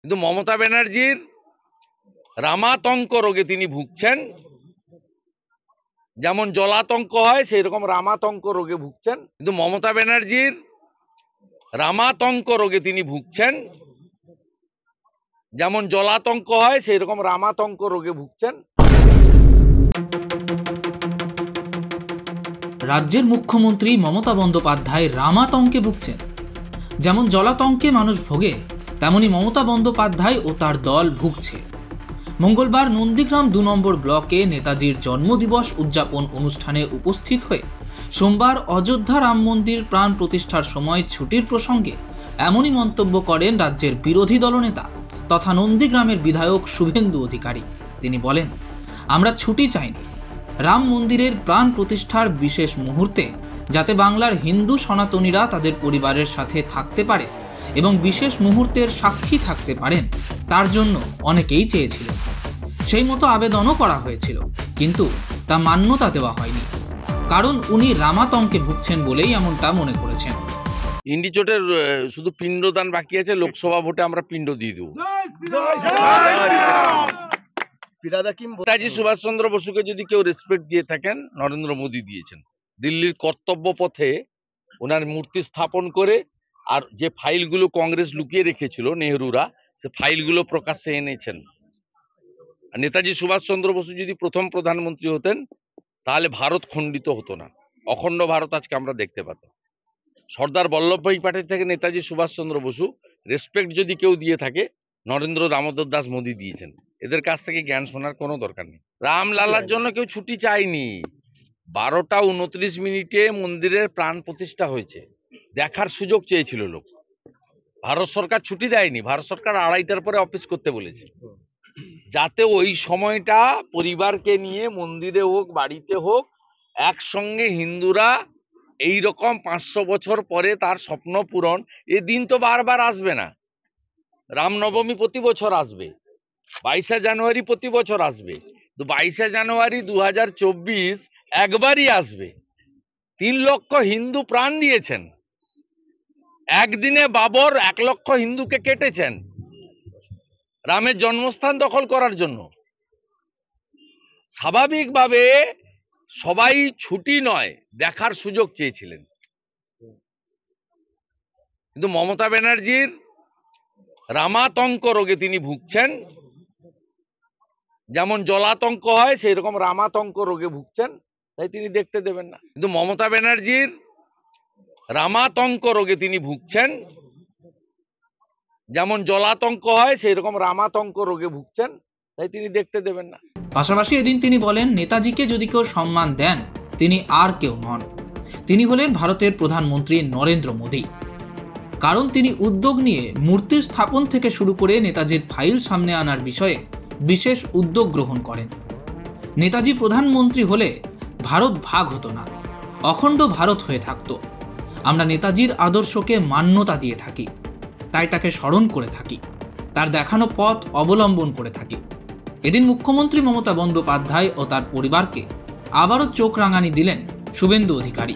কিন্তু মমতা ব্যানার্জির রামাতঙ্ক রোগে তিনি ভুগছেন। যেমন জলাতঙ্ক হয় সেই রকম রামাতঙ্ক রোগে ভুগছেন। কিন্তু মমতা ব্যানার্জির রামাতঙ্ক রোগে তিনি ভুগছেন। যেমন জলাতঙ্ক হয় সেই রকম রামাতঙ্ক রোগে ভুগছেন। রাজ্যের মুখ্যমন্ত্রী মমতা বন্দ্যোপাধ্যায় রামাতঙ্কে ভুগছেন। যেমন জলাতঙ্কে মানুষ ভোগে, তেমনি মমতা বন্দ্যোপাধ্যায় ও তার দল ভুগছে। মঙ্গলবার নন্দীগ্রাম ২ নম্বর ব্লকে নেতাজির জন্মদিবস উদযাপন অনুষ্ঠানে উপস্থিত হয়ে সোমবার অযোধ্যা রাম মন্দির প্রাণ প্রতিষ্ঠার সময় ছুটির প্রসঙ্গে এমনই মন্তব্য করেন রাজ্যের বিরোধী দলনেতা তথা নন্দীগ্রামের বিধায়ক শুভেন্দু অধিকারী। তিনি বলেন, আমরা ছুটি চাইনি, রাম মন্দিরের প্রাণ প্রতিষ্ঠার বিশেষ মুহূর্তে যাতে বাংলার হিন্দু সনাতনীরা তাদের পরিবারের সাথে থাকতে পারে এবং বিশেষ মুহূর্তের সাক্ষী থাকতে পারেন, তার জন্য অনেকেই চেয়েছিলেন। সেই মতো আবেদনও করা হয়েছিল, কিন্তু তা মান্যতা দেওয়া হয়নি, কারণ উনি রামাতঙ্কে ভুগছেন বলেই এমনটা মনে করেছেন। ইন্ডিচোটের শুধু পিণ্ডদান বাকি আছে, লোকসভা ভোটে আমরা পিণ্ড দিয়ে দেবো। নেতাজি সুভাষচন্দ্র বসুকে যদি কেউ রেসপেক্ট দিয়ে থাকেন, নরেন্দ্র মোদী দিয়েছেন। দিল্লির কর্তব্য পথে ওনার মূর্তি স্থাপন করে আর যে ফাইলগুলো কংগ্রেস লুকিয়ে রেখেছিল নেহরুরা, সে ফাইলগুলো প্রকাশ্যে এনেছেন। আর নেতাজি সুভাষচন্দ্র বসু যদি প্রথম প্রধানমন্ত্রী হতেন তাহলে ভারত খণ্ডিত হতো না, অখণ্ড ভারত আজকে আমরা দেখতে পেতাম। সর্দার বল্লভভাই প্যাটেল থেকে নেতাজি সুভাষচন্দ্র বসু রেসপেক্ট যদি কেউ দিয়ে থাকে, নরেন্দ্র দামোদর দাস মোদী দিয়েছেন। এদের কাছ থেকে জ্ঞান শোনার কোনো দরকার নেই। রামলালার জন্য কেউ ছুটি চায়নি। 12:29 মন্দিরের প্রাণ প্রতিষ্ঠা হয়েছে, দেখার সুযোগ চেয়েছিল লোক। ভারত সরকার ছুটি দেয়নি, ভারত সরকার 2:30টার পরে অফিস করতে বলেছে, যাতে ওই সময়টা পরিবারকে নিয়ে মন্দিরে হোক বাড়িতে হোক একসঙ্গে হিন্দুরা এই রকম 500 বছর পরে তার স্বপ্ন পূরণ। এ দিন তো বারবার আসবে না। রামনবমী প্রতি বছর আসবে, 22শে জানুয়ারি প্রতি বছর আসবে, তো 22শে জানুয়ারি 2024 একবারই আসবে। 3 লক্ষ হিন্দু প্রাণ দিয়েছেন, একদিনে বাবর 1 লক্ষ হিন্দুকে কেটেছেন রামের জন্মস্থান দখল করার জন্য। স্বাভাবিকভাবে সবাই ছুটি নয়, দেখার সুযোগ চেয়েছিলেন। কিন্তু মমতা ব্যানার্জির রামাতঙ্ক রোগে তিনি ভুগছেন। যেমন জলাতঙ্ক হয় সেই রকম রামাতঙ্ক রোগে ভুগছেন, তাই তিনি দেখতে দেবেন না। কিন্তু মমতা ব্যানার্জির রামাতঙ্ক রোগে তিনি ভুগছেন। যেমন জলাতঙ্ক হয় সেই রকম রামাতঙ্ক রোগে ভুগছেন, তাই তিনি দেখতে দেবেন না। পাশাপাশি এদিন তিনি বলেন, নেতাজিকে যদি কেউ সম্মান দেন তিনি আর কেউ নন, তিনি হলেন ভারতের প্রধানমন্ত্রী নরেন্দ্র মোদী। কারণ তিনি উদ্যোগ নিয়ে মূর্তি স্থাপন থেকে শুরু করে নেতাজির ফাইল সামনে আনার বিষয়ে বিশেষ উদ্যোগ গ্রহণ করেন। নেতাজি প্রধানমন্ত্রী হলে ভারত ভাগ হতো না, অখণ্ড ভারত হয়ে থাকতো। আমরা নেতাজির আদর্শকে মান্যতা দিয়ে থাকি, তাই তাকে স্মরণ করে থাকি, তার দেখানো পথ অবলম্বন করে থাকি। এদিন মুখ্যমন্ত্রী মমতা বন্দ্যোপাধ্যায় ও তার পরিবারকে আবারও চোখ রাঙানি দিলেন শুভেন্দু অধিকারী।